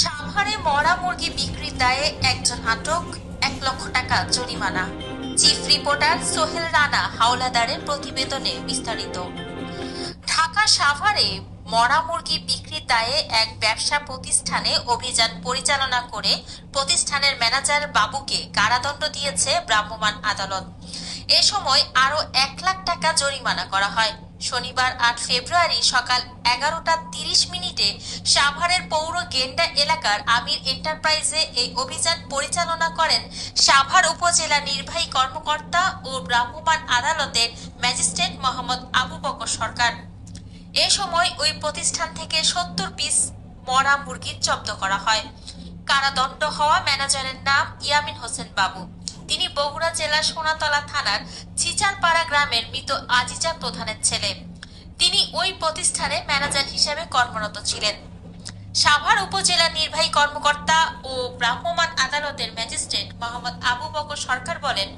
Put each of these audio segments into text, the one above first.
সাভারে মরা মুরগি বিক্রির দায়ে একজন আটক, 1 লক্ষ টাকা জরিমানা। চিফ রিপোর্টার সোহেল রানা হাওলাদারের প্রতিবেদনে বিস্তারিত। ঢাকা সাভারে মরা মুরগি বিক্রির দায়ে এক ব্যবসা প্রতিষ্ঠানে অভিযান পরিচালনা করে প্রতিষ্ঠানের ম্যানেজার বাবুকে কারাদণ্ড দিয়েছে ভ্রাম্যমাণ আদালত। এ সময় আরও 1 লাখ টাকা জরিমানা করা হয়। শনিবার 8 ফেব্রুয়ারি সকাল 11টা 30 মিনিটে সাভারের পৌর গেন্ডা এলাকার আমির এন্টারপ্রাইজে এই অভিযান পরিচালনা করেন সাভার উপজেলা নির্বাহী কর্মকর্তা ও ভ্রাম্যমাণ আদালতের ম্যাজিস্ট্রেট মোহাম্মদ আবু বকর সরকার। এ সময় ওই প্রতিষ্ঠান থেকে 70 পিস মরা মুরগি জব্দ করা হয়। কারাদণ্ড হওয়া ম্যানেজারের নাম ইয়ামিন হোসেন বাবু। তিনি বগুড়া জেলার সোনাতলা থানার চিচারপাড়া গ্রামের মৃত আজিজা প্রধানের ছেলে। তিনি ওই প্রতিষ্ঠানে ম্যানেজার হিসেবে কর্মরত ছিলেন। সাভার উপজেলা নির্বাহী কর্মকর্তা ও ভ্রাম্যমাণ আদালতের ম্যাজিস্ট্রেট মোহাম্মদ আবু বকর সরকার বলেন,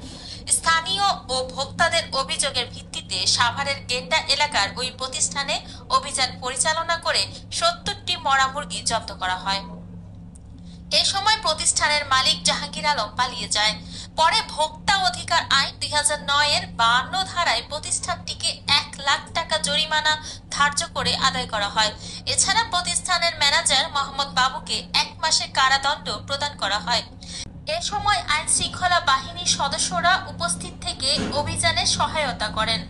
স্থানীয় ও ভোক্তাদের অভিযোগের ভিত্তিতে সাভারের গেন্ডা এলাকার ওই প্রতিষ্ঠানে অভিযান পরিচালনা করে 70টি মরা মুরগি জব্দ করা হয়। এ সময় প্রতিষ্ঠানের মালিক জাহাঙ্গীর আলম পালিয়ে যায়। পরে ভোক্তা অধিকার আইন 2009-এর 52 ধারায় প্রতিষ্ঠানটিকে 1 লাখ টাকা জরিমানা ধার্য করে আদায় করা হয়। এছাড়া প্রতিষ্ঠানের ম্যানেজার মোহাম্মদ বাবুকে 1 মাসের কারাদণ্ড প্রদান করা হয়। এ সময় আইন শৃঙ্খলা বাহিনীর সদস্যরা উপস্থিত থেকে অভিযানে সহায়তা করেন।